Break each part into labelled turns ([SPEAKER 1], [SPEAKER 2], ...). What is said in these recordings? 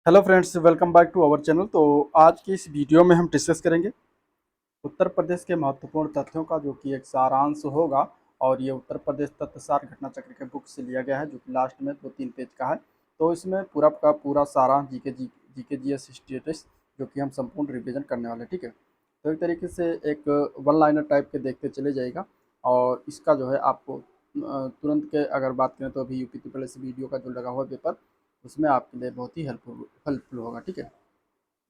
[SPEAKER 1] Hello friends, welcome back to our channel. तो आज की इस वीडियो में हम डिस्कस करेंगे उत्तर प्रदेश के महत्वपूर्ण तथ्यों का, जो कि एक सारांश होगा। और ये उत्तर प्रदेश तथ्यसार घटना चक्र के बुक से लिया गया है, जो कि लास्ट में 2-3 पेज का है। तो इसमें पूरा का पूरा सारांश जीके जीएस स्टेटस, जो कि हम संपूर्ण रिवीजन करने वाले हैं। ठीक है, तो एक तरीके से एक वन लाइनर टाइप के देखते चले जाएगा। और इसका जो है आपको तुरंत के अगर बात करें तो अभी यूपी ट्रिपल एस वीडियो का जो लगा हुआ पेपर, उसमें आपके लिए बहुत ही हेल्पफुल होगा। ठीक है,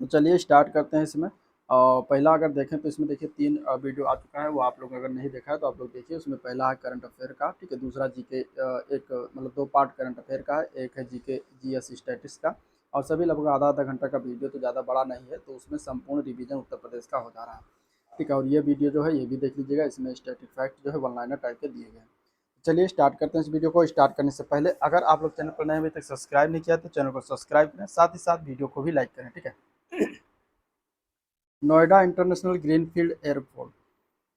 [SPEAKER 1] तो चलिए स्टार्ट करते हैं इसमें। पहला अगर देखें तो इसमें देखिए 3 वीडियो आ चुका है, वो आप लोग अगर नहीं देखा है तो आप लोग देखिए। उसमें पहला है करंट अफेयर का, ठीक है। दूसरा जीके, एक मतलब 2 पार्ट करंट अफेयर का है, एक है जीके जीएस स्टैटिक्स का। और सभी लगभग आधा आधा घंटा का वीडियो, तो ज़्यादा बड़ा नहीं है। तो उसमें संपूर्ण रिवीजन उत्तर प्रदेश का हो जा रहा है। ठीक है, और ये वीडियो जो है ये भी देख लीजिएगा। इसमें स्टैटिक फैक्ट जो है वन लाइनर टाइप के दिए गए हैं। चलिए स्टार्ट करते हैं इस वीडियो को। स्टार्ट करने से पहले अगर आप लोग चैनल पर नए अभी तक सब्सक्राइब नहीं किया तो चैनल को सब्सक्राइब करें, साथ ही साथ वीडियो को भी लाइक करें। ठीक है, नोएडा इंटरनेशनल ग्रीनफील्ड एयरपोर्ट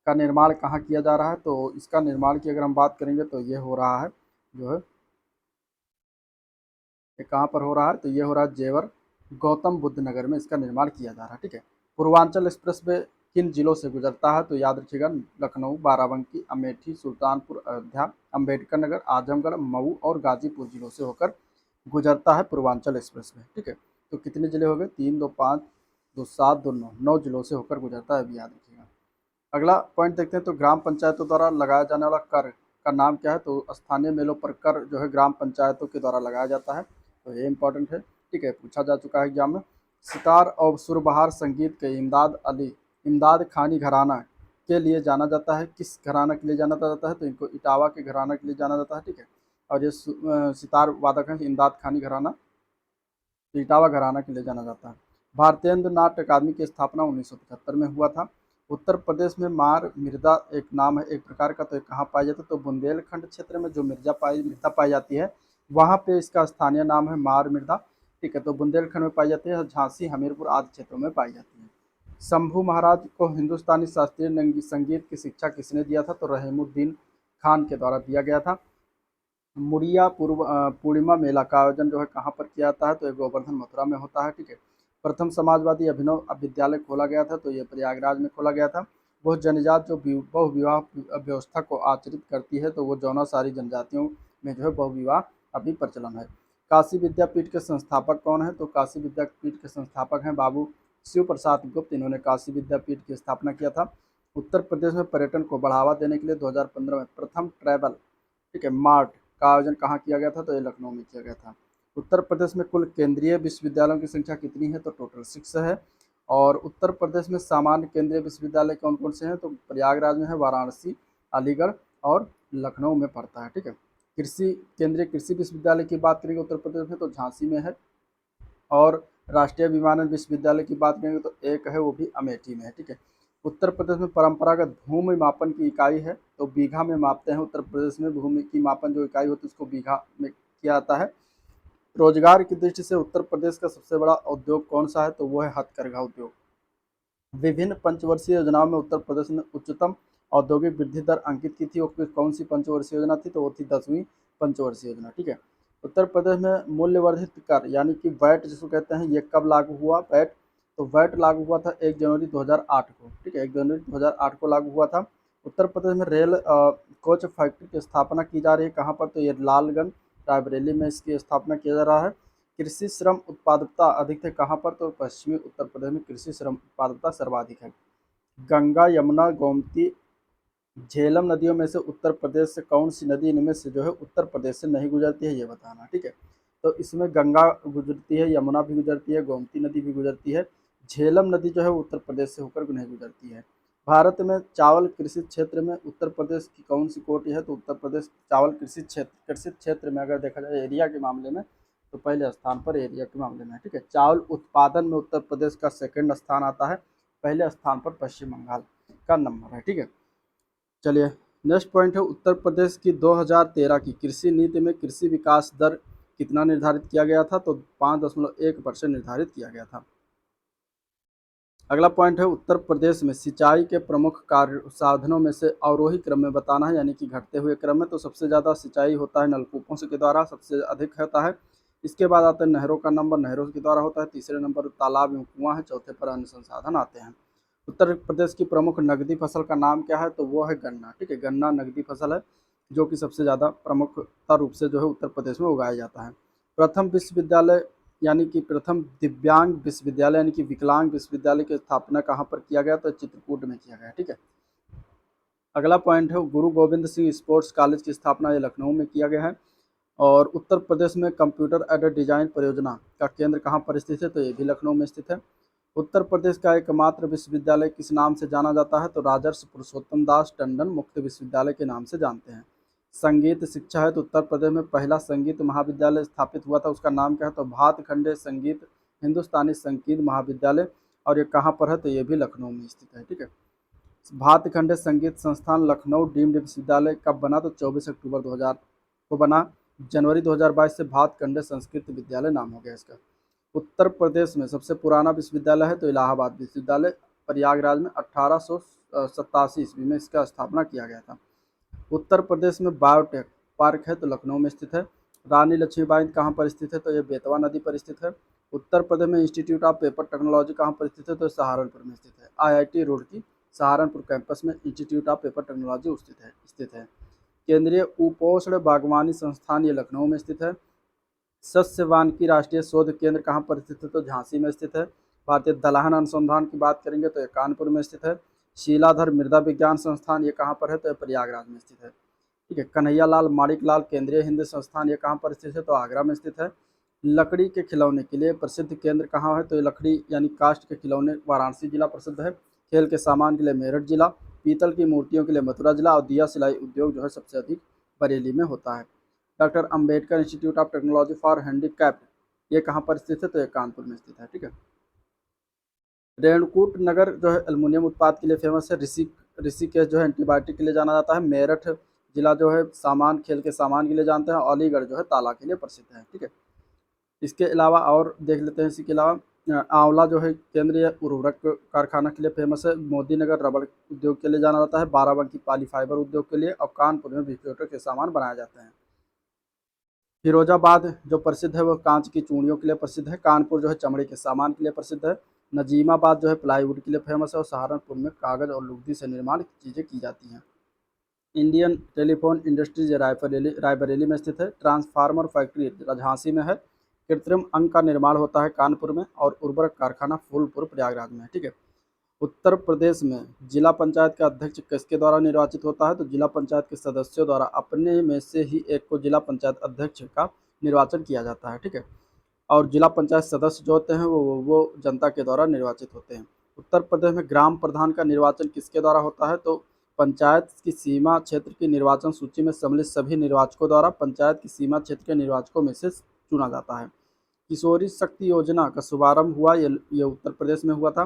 [SPEAKER 1] का निर्माण कहाँ किया जा रहा है? तो इसका निर्माण की अगर हम बात करेंगे तो ये हो रहा है, जो है ये कहाँ पर हो रहा है? तो ये हो रहा है जेवर गौतम बुद्ध नगर में इसका निर्माण किया जा रहा है। ठीक है, पूर्वांचल एक्सप्रेस वे किन जिलों से गुजरता है? तो याद रखिएगा, लखनऊ, बाराबंकी, अमेठी, सुल्तानपुर, अयोध्या, अम्बेडकर नगर, आजमगढ़, मऊ और गाजीपुर जिलों से होकर गुजरता है पूर्वांचल एक्सप्रेस वे। ठीक है, तो कितने जिले हो गए? 3, 2, 5, 2, 7, 2, 9, 9 जिलों से होकर गुजरता है, अभी याद रखिएगा। अगला पॉइंट देखते हैं। तो ग्राम पंचायतों द्वारा लगाया जाने वाला कर का नाम क्या है? तो स्थानीय मेलों पर कर जो है ग्राम पंचायतों के द्वारा लगाया जाता है। तो ये इंपॉर्टेंट है। ठीक है, पूछा जा चुका है एग्जाम में। सितार और सुरबहार संगीत के इमदाद खानी घराना के लिए जाना जाता है। किस घराना के लिए जाना जाता है? तो इनको इटावा के घराना के लिए जाना जाता है। ठीक है, और ये सितार वादक है इमदाद खानी घराना, तो इटावा घराना के लिए जाना जाता है। भारतीय नाट्य अकादमी की स्थापना 1975 में हुआ था। उत्तर प्रदेश में मार मिर्दा एक नाम है एक प्रकार का, तो ये कहाँ पाया जाता है? तो बुंदेलखंड क्षेत्र में जो मृदा पाई जाती है, वहाँ पे इसका स्थानीय नाम है मार मृदा। ठीक है, तो बुंदेलखंड में पाई जाती है, झांसी, हमीरपुर आदि क्षेत्रों में पाई जाती है। शंभू महाराज को हिंदुस्तानी शास्त्रीय संगीत की शिक्षा किसने दिया था? तो रहीमुद्दीन खान के द्वारा दिया गया था। मुड़िया पूर्णिमा मेला का आयोजन जो है कहाँ पर किया जाता है? तो ये गोवर्धन मथुरा में होता है। ठीक है, प्रथम समाजवादी अभिनव विद्यालय खोला गया था, तो ये प्रयागराज में खोला गया था। वह जनजात जो बहुविवाह व्यवस्था को आचरित करती है, तो वो जौनासारी जनजातियों में जो है बहुविवाह अभी प्रचलन है। काशी विद्यापीठ के संस्थापक कौन है? तो काशी विद्यापीठ के संस्थापक हैं बाबू शिव प्रसाद गुप्त। इन्होंने काशी विद्यापीठ की स्थापना किया था। उत्तर प्रदेश में पर्यटन को बढ़ावा देने के लिए 2015 में प्रथम ट्रैवल, ठीक है, मार्ट का आयोजन कहाँ किया गया था? तो ये लखनऊ में किया गया था। उत्तर प्रदेश में कुल केंद्रीय विश्वविद्यालयों की संख्या कितनी है? तो टोटल 6 है। और उत्तर प्रदेश में सामान्य केंद्रीय विश्वविद्यालय कौन कौन से हैं? तो प्रयागराज में है, वाराणसी, अलीगढ़ और लखनऊ में पड़ता है। ठीक है, केंद्रीय कृषि विश्वविद्यालय की बात करेंगे उत्तर प्रदेश में, तो झांसी में है। और राष्ट्रीय विमानन विश्वविद्यालय की बात करेंगे तो एक है, वो भी अमेठी में है। ठीक है, उत्तर प्रदेश में परंपरागत भूमि मापन की इकाई है, तो बीघा में मापते हैं। उत्तर प्रदेश में भूमि की मापन जो इकाई होती है उसको बीघा में किया जाता है। रोजगार की दृष्टि से उत्तर प्रदेश का सबसे बड़ा उद्योग कौन सा है? तो वो है हथकरघा उद्योग। विभिन्न पंचवर्षीय योजनाओं में उत्तर प्रदेश ने उच्चतम औद्योगिक वृद्धि दर अंकित की थी, वो कौन सी पंचवर्षीय योजना थी? तो वो थी 10वीं पंचवर्षीय योजना। ठीक है, उत्तर प्रदेश में मूल्यवर्धित कर यानी कि वैट जिसको कहते हैं, ये कब लागू हुआ वैट? तो वैट लागू हुआ था 1 जनवरी 2008 को। ठीक है, 1 जनवरी 2008 को लागू हुआ था। उत्तर प्रदेश में रेल कोच फैक्ट्री की स्थापना की जा रही है, कहाँ पर? तो ये लालगंज रायबरेली में इसकी स्थापना किया जा रहा है। कृषि श्रम उत्पादकता अधिक है, कहाँ पर? तो पश्चिमी उत्तर प्रदेश में कृषि श्रम उत्पादकता सर्वाधिक है। गंगा, यमुना, गोमती, झेलम नदियों में से उत्तर प्रदेश से कौन सी नदी इनमें से जो है उत्तर प्रदेश से नहीं गुजरती है, ये बताना। ठीक है, तो इसमें गंगा गुजरती है, यमुना भी गुजरती है, गोमती नदी भी गुजरती है। झेलम नदी जो है उत्तर प्रदेश से होकर नहीं गुजरती है। भारत में चावल कृषि क्षेत्र में उत्तर प्रदेश की कौन सी कोटि है? तो उत्तर प्रदेश चावल कृषि क्षेत्र में अगर देखा जाए एरिया के मामले में, तो पहले स्थान पर एरिया के मामले में है। ठीक है, चावल उत्पादन में उत्तर प्रदेश का सेकंड स्थान आता है, पहले स्थान पर पश्चिम बंगाल का नंबर है। ठीक है, चलिए नेक्स्ट पॉइंट है, उत्तर प्रदेश की 2013 की कृषि नीति में कृषि विकास दर कितना निर्धारित किया गया था? तो 5.1% निर्धारित किया गया था। अगला पॉइंट है, उत्तर प्रदेश में सिंचाई के प्रमुख कार्य साधनों में से अवरोही क्रम में बताना है, यानी कि घटते हुए क्रम में। तो सबसे ज़्यादा सिंचाई होता है नलकूपों से के द्वारा, सबसे अधिक होता है। इसके बाद आता है नहरों का नंबर, नहरों के द्वारा होता है। तीसरे नंबर पर तालाब एवं कुआं है। चौथे पर अन्य संसाधन आते हैं। उत्तर प्रदेश की प्रमुख नकदी फसल का नाम क्या है? तो वो है गन्ना। ठीक है, गन्ना नकदी फसल है जो कि सबसे ज़्यादा प्रमुखता रूप से जो है उत्तर प्रदेश में उगाया जाता है। प्रथम विश्वविद्यालय यानी कि प्रथम दिव्यांग विश्वविद्यालय यानी कि विकलांग विश्वविद्यालय की स्थापना कहाँ पर किया गया? तो चित्रकूट में किया गया। ठीक है, अगला पॉइंट है गुरु गोविंद सिंह स्पोर्ट्स कॉलेज की स्थापना ये लखनऊ में किया गया है। और उत्तर प्रदेश में कंप्यूटर एडेड डिजाइन परियोजना का केंद्र कहाँ पर स्थित है? तो ये भी लखनऊ में स्थित है। उत्तर प्रदेश का एकमात्र विश्वविद्यालय किस नाम से जाना जाता है? तो राजर्षि पुरुषोत्तम दास टंडन मुक्त विश्वविद्यालय के नाम से जानते हैं। संगीत शिक्षा है तो उत्तर प्रदेश में पहला संगीत महाविद्यालय स्थापित हुआ था, उसका नाम क्या है? तो भातखंडे संगीत हिंदुस्तानी संगीत महाविद्यालय। और ये कहाँ पर है? तो ये भी लखनऊ में स्थित है। ठीक है, भातखंडे संगीत संस्थान लखनऊ डीम्ड विश्वविद्यालय कब बना? तो 24 अक्टूबर 2000 को बना। जनवरी 2022 से भातखंडे संस्कृत विद्यालय नाम हो गया इसका। उत्तर प्रदेश में सबसे पुराना विश्वविद्यालय है तो इलाहाबाद विश्वविद्यालय प्रयागराज में 1887 ईस्वी में इसका स्थापना किया गया था। उत्तर प्रदेश में बायोटेक पार्क है तो लखनऊ में स्थित है। रानी लक्ष्मीबाई कहाँ पर स्थित है? तो ये बेतवा नदी पर स्थित है। उत्तर प्रदेश में इंस्टीट्यूट ऑफ पेपर टेक्नोलॉजी कहाँ पर स्थित है? तो सहारनपुर में स्थित है। आईआईटी रुड़की सहारनपुर कैंपस में इंस्टीट्यूट ऑफ पेपर टेक्नोलॉजी स्थित है। केंद्रीय उपोष्ण बागवानी संस्थान ये लखनऊ में स्थित है। सस्य वानिकी राष्ट्रीय शोध केंद्र कहाँ पर स्थित है? तो झांसी में स्थित है। भारतीय दलहन अनुसंधान की बात करेंगे तो ये कानपुर में स्थित है। शीलाधर मृदा विज्ञान संस्थान ये कहाँ पर है? तो ये प्रयागराज में स्थित है। ठीक है, कन्हैयालाल माणिकलाल केंद्रीय हिंदी संस्थान ये कहाँ पर स्थित है? तो आगरा में स्थित है। लकड़ी के खिलौने के लिए प्रसिद्ध केंद्र कहाँ है? तो ये लकड़ी यानी काष्ठ के खिलौने वाराणसी जिला प्रसिद्ध है। खेल के सामान के लिए मेरठ जिला, पीतल की मूर्तियों के लिए मथुरा जिला और दिया सिलाई उद्योग जो है सबसे अधिक बरेली में होता है। Doctor Ambedkar institute of technology for handicapped ये कहाँ पर स्थित है? तो ये कानपुर में स्थित है। ठीक है, रेणुकूट नगर जो है एल्युमिनियम उत्पाद के लिए फेमस है। ऋषिकेश जो है एंटीबायोटिक के लिए जाना जाता है। मेरठ जिला जो है सामान खेल के सामान के लिए जानते हैं। अलीगढ़ जो है ताला के लिए प्रसिद्ध है। ठीक है, इसके अलावा और देख लेते हैं। इसके अलावा आंवला जो है केंद्रीय उर्वरक कारखाना के लिए फेमस है। मोदी नगर रबड़ उद्योग के लिए जाना जाता है। बाराबंकी पॉलीफाइबर उद्योग के लिए और कानपुर में विस्फोटक के सामान बनाए जाते हैं। फिरोजाबाद जो प्रसिद्ध है वो कांच की चूड़ियों के लिए प्रसिद्ध है। कानपुर जो है चमड़े के सामान के लिए प्रसिद्ध है। नजीमाबाद जो है प्लाईवुड के लिए फेमस है। और सहारनपुर में कागज़ और लुगदी से निर्माण की चीज़ें की जाती हैं। इंडियन टेलीफोन इंडस्ट्रीज रायबरेली में स्थित है। ट्रांसफार्मर फैक्ट्री झांसी में है। कृत्रिम अंग का निर्माण होता है कानपुर में। और उर्वरक कारखाना फूलपुर प्रयागराज में है। ठीक है, उत्तर प्रदेश में जिला पंचायत का अध्यक्ष किसके द्वारा निर्वाचित होता है? तो जिला पंचायत के सदस्यों द्वारा अपने में से ही एक को जिला पंचायत अध्यक्ष का निर्वाचन किया जाता है। ठीक है, और जिला पंचायत सदस्य जो होते हैं वो जनता के द्वारा निर्वाचित होते हैं। उत्तर प्रदेश में ग्राम प्रधान का निर्वाचन किसके द्वारा होता है? तो पंचायत की सीमा क्षेत्र की निर्वाचन सूची में सम्मिलित सभी निर्वाचकों द्वारा पंचायत की सीमा क्षेत्र के निर्वाचकों में से चुना जाता है। किशोरी शक्ति योजना का शुभारंभ हुआ ये उत्तर प्रदेश में हुआ था।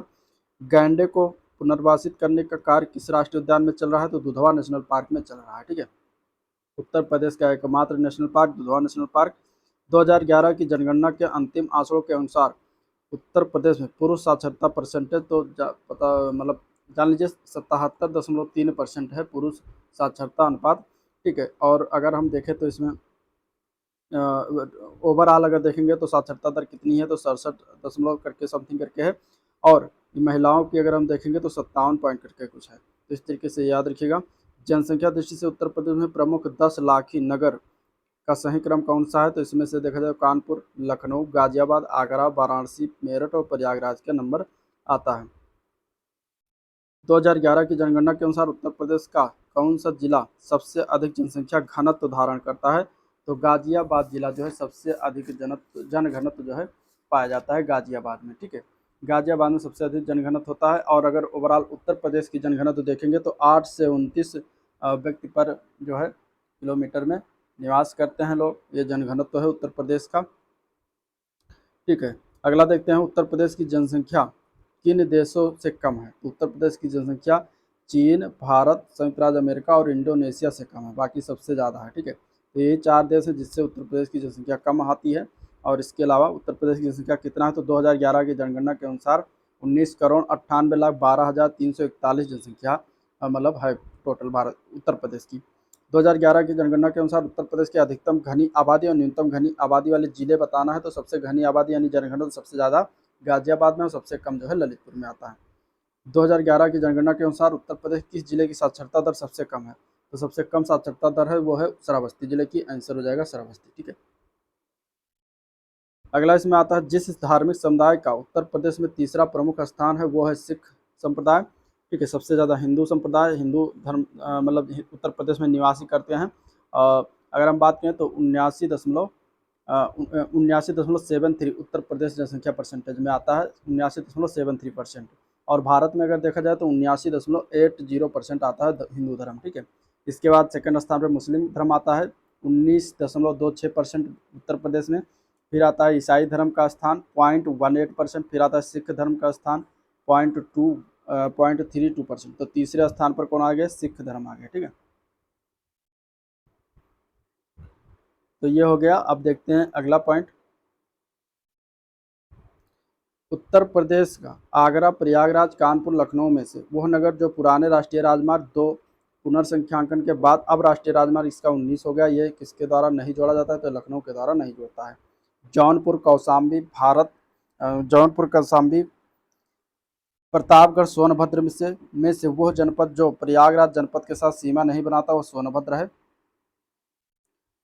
[SPEAKER 1] गैंडे को पुनर्वासित करने का कार्य किस राष्ट्रीय उद्यान में चल रहा है? तो दुधवा नेशनल पार्क में चल रहा है। ठीक है, उत्तर प्रदेश का एकमात्र national park Dudhwa national park. 2011 की जनगणना के अंतिम आंकड़ों के अनुसार उत्तर प्रदेश में पुरुष साक्षरता परसेंटेज तो पता मतलब जान लीजिए 77.3% है पुरुष साक्षरता अनुपात। ठीक है, और अगर हम देखें तो इसमें ओवरऑल अगर देखेंगे तो साक्षरता दर कितनी है? तो 67 करके समथिंग करके है। और महिलाओं की अगर हम देखेंगे तो 57 पॉइंट करके कुछ है। तो इस तरीके से याद रखिएगा। जनसंख्या दृष्टि से उत्तर प्रदेश में प्रमुख 10 लाखी नगर का सही क्रम कौन सा है? तो इसमें से देखा जाए कानपुर, लखनऊ, गाजियाबाद, आगरा, वाराणसी, मेरठ और प्रयागराज का नंबर आता है। 2011 की जनगणना के अनुसार उत्तर प्रदेश का कौन सा जिला सबसे अधिक जनसंख्या घनत्व धारण करता है? तो गाजियाबाद जिला जो है सबसे अधिक जनघनत्व जो है पाया जाता है गाजियाबाद में। ठीक है, गाजियाबाद में सबसे अधिक जनघनत्व होता है। और अगर ओवरऑल उत्तर प्रदेश की जनघनत्व देखेंगे तो 8 से 29 व्यक्ति पर जो है किलोमीटर में निवास करते हैं लोग। ये जनघनत्व है उत्तर प्रदेश का। ठीक है, अगला देखते हैं उत्तर प्रदेश की जनसंख्या किन देशों से कम है? तो उत्तर प्रदेश की जनसंख्या चीन, भारत, संयुक्त राज्य अमेरिका और इंडोनेशिया से कम है। बाकी सबसे ज़्यादा है। ठीक है, तो ये 4 देश हैं जिससे उत्तर प्रदेश की जनसंख्या कम आती है। और इसके अलावा उत्तर प्रदेश की जनसंख्या कितना है? तो 2011 की जनगणना के अनुसार 19,98,12,341 जनसंख्या मतलब है टोटल भारत उत्तर प्रदेश की। 2011 की जनगणना के अनुसार उत्तर प्रदेश की अधिकतम घनी आबादी और न्यूनतम घनी आबादी वाले जिले बताना है, तो सबसे घनी आबादी यानी जनगणना सबसे ज़्यादा गाजियाबाद में और सबसे कम जो है ललितपुर में आता है। 2011 की जनगणना के अनुसार उत्तर प्रदेश किस जिले की साक्षरता दर सबसे कम है, तो सबसे कम साक्षरता दर है वो है श्रावस्ती जिले की, आंसर हो जाएगा श्रावस्ती। ठीक है, अगला इसमें आता है जिस धार्मिक समुदाय का उत्तर प्रदेश में तीसरा प्रमुख स्थान है वो है सिख संप्रदाय। ठीक है, सबसे ज़्यादा हिंदू संप्रदाय, हिंदू धर्म मतलब उत्तर प्रदेश में निवासी करते हैं। अगर हम बात करें तो 79.73 उत्तर प्रदेश जनसंख्या परसेंटेज में आता है, 79.73%। और भारत में अगर देखा जाए तो 79.80% आता है हिंदू धर्म। ठीक है, इसके बाद सेकंड स्थान पर मुस्लिम धर्म आता है 19.26% उत्तर प्रदेश में। फिर आता है ईसाई धर्म का स्थान 0.18%। फिर आता है सिख धर्म का स्थान 0.32%। तो तीसरे स्थान पर कौन आ गया, सिख धर्म आ गया। ठीक है, तो ये हो गया। अब देखते हैं अगला पॉइंट। उत्तर प्रदेश का आगरा, प्रयागराज, कानपुर, लखनऊ में से वह नगर जो पुराने राष्ट्रीय राजमार्ग 2 पुनर्संख्यांकन के बाद अब राष्ट्रीय राजमार्ग इसका 19 हो गया, ये किसके द्वारा नहीं जोड़ा जाता है, तो लखनऊ के द्वारा नहीं जोड़ता है। जौनपुर, कौशाम्बी, जौनपुर, कौशाम्बी, प्रतापगढ़, सोनभद्र में से वह जनपद जो प्रयागराज जनपद के साथ सीमा नहीं बनाता वो सोनभद्र है।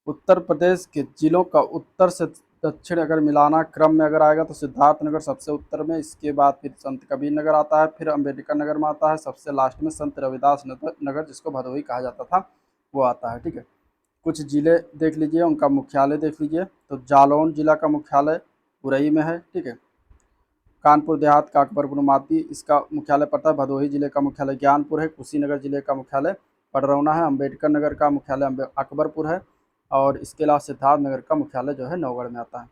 [SPEAKER 1] उत्तर प्रदेश के जिलों का उत्तर से दक्षिण अगर मिलाना क्रम में अगर आएगा तो सिद्धार्थनगर सबसे उत्तर में, इसके बाद फिर संत कबीर नगर आता है, फिर अम्बेडकर नगर में आता है, सबसे लास्ट में संत रविदास नगर जिसको भदोही कहा जाता था वो आता है। ठीक है, कुछ जिले देख लीजिए, उनका मुख्यालय देख लीजिए। तो जालौन जिला का मुख्यालय उरई में है। ठीक है, कानपुर देहात का अकबरपुर माती इसका मुख्यालय पड़ता है। भदोही जिले का मुख्यालय ज्ञानपुर है। कुशीनगर जिले का मुख्यालय पडरौना है। अम्बेडकर नगर का मुख्यालय अकबरपुर है। और इसके अलावा सिद्धार्थ नगर का मुख्यालय जो है नौगढ़ में आता है।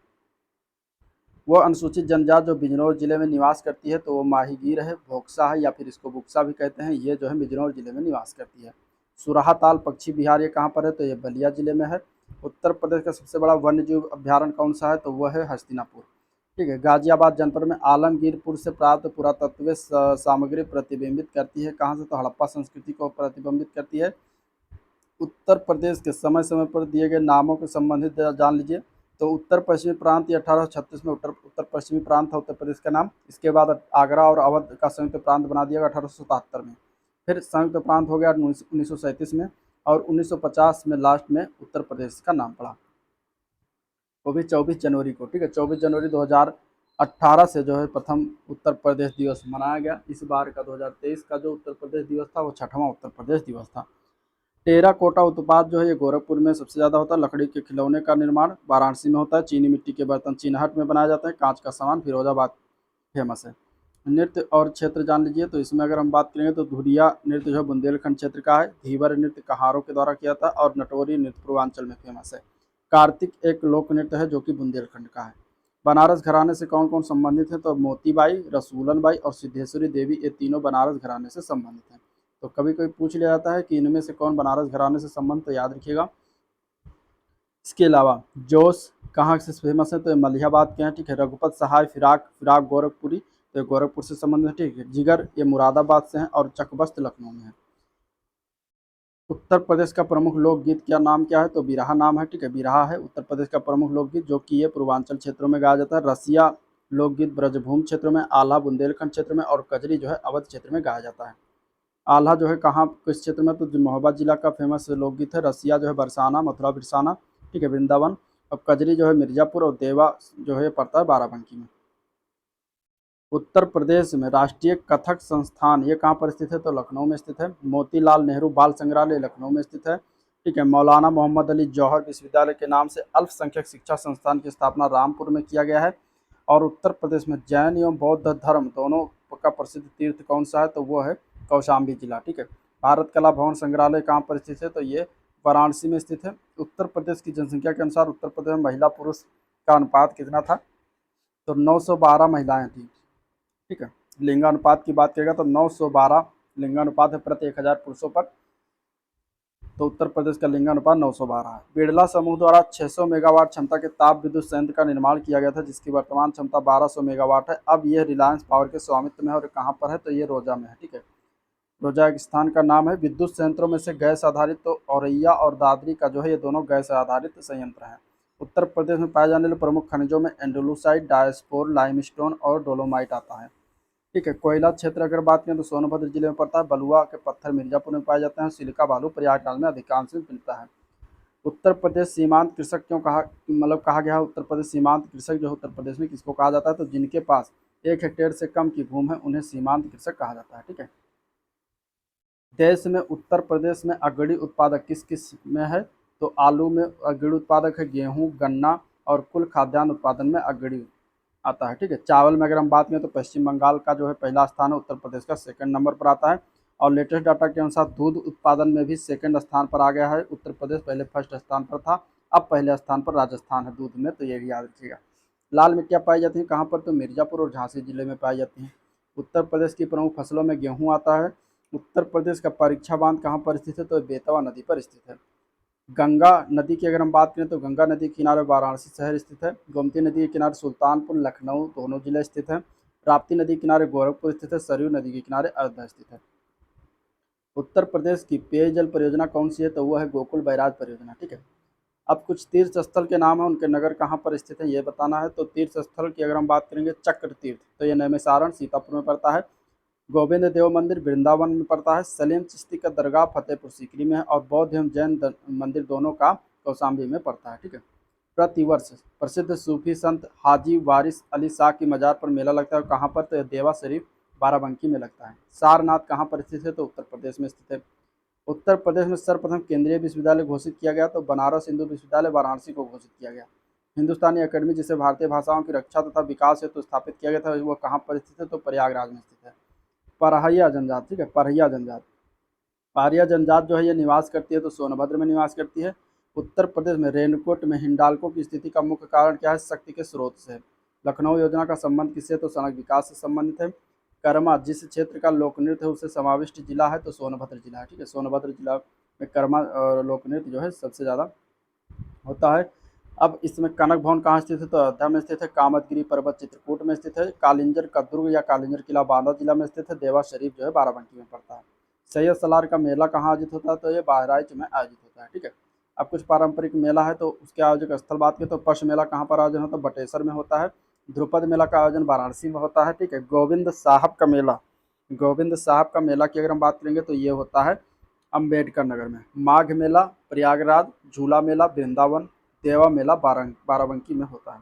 [SPEAKER 1] वो अनुसूचित जनजाति जो बिजनौर जिले में निवास करती है तो वो माहीगीर है, भोक्सा है, या फिर इसको बुक्सा भी कहते हैं। ये जो है बिजनौर जिले में निवास करती है। सुराहा ताल पक्षी विहार ये कहाँ पर है, तो ये बलिया जिले में है। उत्तर प्रदेश का सबसे बड़ा वन्य जीव अभ्यारण्य कौन सा है, तो वह है हस्तिनापुर। ठीक है, गाजियाबाद जनपद में आलमगीरपुर से प्राप्त पुरातत्व सामग्री प्रतिबिंबित करती है कहाँ से, तो हड़प्पा संस्कृति को प्रतिबिंबित करती है। उत्तर प्रदेश के समय समय पर दिए गए नामों के संबंधित जान लीजिए। तो उत्तर पश्चिमी प्रांत ये 1836 में उत्तर पश्चिमी प्रांत था उत्तर प्रदेश का नाम। इसके बाद आगरा और अवध का संयुक्त प्रांत बना दिया गया 1877 में। फिर संयुक्त प्रांत हो गया 1937 में, और 1950 में लास्ट में उत्तर प्रदेश का नाम पड़ा, वो भी 24 जनवरी को। ठीक है, 24 जनवरी 2018 से जो है प्रथम उत्तर प्रदेश दिवस मनाया गया। इस बार का 2023 का जो उत्तर प्रदेश दिवस था वो 6वां उत्तर प्रदेश दिवस था। टेराकोटा उत्पाद जो है ये गोरखपुर में सबसे ज़्यादा होता है। लकड़ी के खिलौने का निर्माण वाराणसी में होता है। चीनी मिट्टी के बर्तन चीनहट में बनाए जाते हैं। कांच का सामान फिरोजाबाद फेमस है। नृत्य और क्षेत्र जान लीजिए। तो इसमें अगर हम बात करेंगे तो धुरिया नृत्य जो है बुंदेलखंड क्षेत्र का है। धीवर नृत्य कहारों के द्वारा किया था, और नटोरी नृत्य पूर्वांचल में फेमस है। कार्तिक एक लोक नृत्य है जो कि बुंदेलखंड का है। बनारस घराने से कौन कौन संबंधित है, तो मोतीबाई, रसूलन बाई और सिद्धेश्वरी देवी ये तीनों बनारस घराने से संबंधित हैं। तो कभी कभी पूछ लिया जाता है कि इनमें से कौन बनारस घराने से संबंध, तो याद रखिएगा। इसके अलावा जोश कहाँ से फेमस है, तो मलिहाबाद के हैं। ठीक है, रघुपत सहाय फिराक गोरखपुरी तो ये गोरखपुर से संबंधित है। ठीक है, जिगर ये मुरादाबाद से हैं, और चकबस्त लखनऊ में है। उत्तर प्रदेश का प्रमुख लोकगीत क्या नाम क्या है, तो बिरहा नाम है। ठीक है, बिरहा है उत्तर प्रदेश का प्रमुख लोकगीत, जो कि ये पूर्वांचल क्षेत्रों में गाया जाता है। रसिया लोकगीत ब्रजभूमि क्षेत्र में, आल्हा बुंदेलखंड क्षेत्र में, और कजरी जो है अवध क्षेत्र में गाया जाता है। आल्हा जो है कहाँ किस क्षेत्र में, तो महोबा जिला का फेमस लोकगीत है। रसिया जो है बरसाना मथुरा बिरसाना, ठीक है, वृंदावन। और कजरी जो है मिर्जापुर, और देवा जो है पड़ता है बाराबंकी में। उत्तर प्रदेश में राष्ट्रीय कथक संस्थान ये कहाँ पर स्थित है, तो लखनऊ में स्थित है। मोतीलाल नेहरू बाल संग्रहालय लखनऊ में स्थित है। ठीक है, मौलाना मोहम्मद अली जौहर विश्वविद्यालय के नाम से अल्पसंख्यक शिक्षा संस्थान की स्थापना रामपुर में किया गया है। और उत्तर प्रदेश में जैन एवं बौद्ध धर्म दोनों का प्रसिद्ध तीर्थ कौन सा है, तो वो है कौशाम्बी जिला। ठीक है, भारत कला भवन संग्रहालय कहाँ पर स्थित है, तो ये वाराणसी में स्थित है। उत्तर प्रदेश की जनसंख्या के अनुसार उत्तर प्रदेश में महिला पुरुष का अनुपात कितना था, तो 912 महिलाएं थी। ठीक है, लिंगानुपात की बात करेगा तो 912 लिंगानुपात है प्रति 1000 पुरुषों पर। तो उत्तर प्रदेश का लिंगानुपात 912 है। बिड़ला समूह द्वारा 600 मेगावाट क्षमता के ताप विद्युत संयंत्र का निर्माण किया गया था, जिसकी वर्तमान क्षमता 1200 मेगावाट है। अब यह रिलायंस पावर के स्वामित्व में है, और कहाँ पर है, तो ये रोजा में है। ठीक है, रोजाकिस्तान का नाम है। विद्युत संयंत्रों में से गैस आधारित तो औरैया और दादरी का जो है ये दोनों गैस आधारित संयंत्र हैं। उत्तर प्रदेश में पाए जाने वाले प्रमुख खनिजों में एंडोलूसाइट, डायस्पोर, लाइमस्टोन और डोलोमाइट आता है। ठीक है, कोयला क्षेत्र अगर बात करें तो सोनभद्र जिले में पड़ता है। बलुआ के पत्थर मिर्जापुर में पाए जाते हैं। सिलिका बालू प्रयागराज में अधिकांश मिलता है। उत्तर प्रदेश सीमांत कृषक क्यों कहा गया है उत्तर प्रदेश सीमांत कृषक जो है उत्तर प्रदेश में किसको कहा जाता है, तो जिनके पास 1 हेक्टेयर से कम की भूमि है उन्हें सीमांत कृषक कहा जाता है। ठीक है, देश में उत्तर प्रदेश में अग्रणी उत्पादक किस किस में है, तो आलू में अग्रणी उत्पादक है, गेहूं, गन्ना और कुल खाद्यान्न उत्पादन में अग्रणी आता है। ठीक है, चावल में अगर हम बात करें तो पश्चिम बंगाल का जो है पहला स्थान है, उत्तर प्रदेश का सेकंड नंबर पर आता है। और लेटेस्ट डाटा के अनुसार दूध उत्पादन में भी सेकंड स्थान पर आ गया है उत्तर प्रदेश, पहले फर्स्ट स्थान पर था, अब पहले स्थान पर राजस्थान है दूध में, तो ये भी याद रखिएगा। लाल मिट्टियाँ पाई जाती हैं कहाँ पर, तो मिर्जापुर और झांसी जिले में पाई जाती हैं। उत्तर प्रदेश की प्रमुख फसलों में गेहूँ आता है। उत्तर प्रदेश का परीक्षा बांध कहाँ पर स्थित है, तो बेतवा नदी पर स्थित है। गंगा नदी की अगर हम बात करें तो गंगा नदी के किनारे वाराणसी शहर स्थित है। गोमती नदी के किनारे सुल्तानपुर, लखनऊ दोनों जिले स्थित हैं। राप्ती नदी के किनारे गोरखपुर स्थित है। सरयू नदी के किनारे अयोध्या स्थित है। उत्तर प्रदेश की पेयजल परियोजना कौन सी है, तो वह है गोकुल बैराज परियोजना। ठीक है, अब कुछ तीर्थ स्थल के नाम है, उनके नगर कहाँ पर स्थित है ये बताना है। तो तीर्थ स्थल की अगर हम बात करेंगे चक्र तीर्थ, तो ये नैमिषारण सीतापुर में पड़ता है। गोविंद देव मंदिर वृंदावन में पड़ता है। सलीम चिश्ती का दरगाह फतेहपुर सीकरी में है। और बौद्ध एवं जैन मंदिर दोनों का कौशाम्बी में पड़ता है। ठीक है, प्रतिवर्ष प्रसिद्ध सूफी संत हाजी वारिस अली शाह की मजार पर मेला लगता है। कहाँ पर, तो यह देवा शरीफ बाराबंकी में लगता है। सारनाथ कहाँ पर स्थित है, तो उत्तर प्रदेश में स्थित है। उत्तर प्रदेश में सर्वप्रथम केंद्रीय विश्वविद्यालय घोषित किया गया, तो बनारस हिंदू विश्वविद्यालय वाराणसी को घोषित किया गया। हिंदुस्तानी अकेडमी जिसे भारतीय भाषाओं की रक्षा तथा विकास हेतु स्थापित किया गया था, वह कहाँ पर स्थित है, तो प्रयागराज में स्थित है। परहैया जनजात, ठीक है, परहैया जनजात, पारिया जनजात जो है ये निवास करती है, तो सोनभद्र में निवास करती है। उत्तर प्रदेश में रेनकोट में हिंडाल्को की स्थिति का मुख्य कारण क्या है, शक्ति के स्रोत से। लखनऊ योजना का संबंध किससे, तो सड़क विकास से संबंधित है। कर्मा जिस क्षेत्र का लोक नृत्य है उसे समाविष्ट जिला है, तो सोनभद्र जिला है। ठीक है, सोनभद्र जिला में कर्मा लोक नृत्य जो है सबसे ज़्यादा होता है। अब इसमें कनक भवन कहाँ स्थित है, तो अयोध्या में स्थित है। कामतगिरी पर्वत चित्रकूट में स्थित है। कालिंजर का दुर्ग या कालिंजर किला बांदा जिला में स्थित है। देवा शरीफ जो है बाराबंकी में पड़ता है। सैयद सलार का मेला कहाँ आयोजित होता है, तो ये बहराइच में आयोजित होता है। ठीक है, अब कुछ पारंपरिक मेला है तो उसके आयोजक स्थल बात करें तो पश मेला कहाँ पर आयोजन होता है, बटेसर में होता है। ध्रुपद मेला का आयोजन वाराणसी में होता है। ठीक है, गोविंद साहब का मेला की अगर हम बात करेंगे तो ये होता है अम्बेडकर नगर में। माघ मेला प्रयागराज, झूला मेला वृंदावन, देवा मेला बाराबंकी में होता है।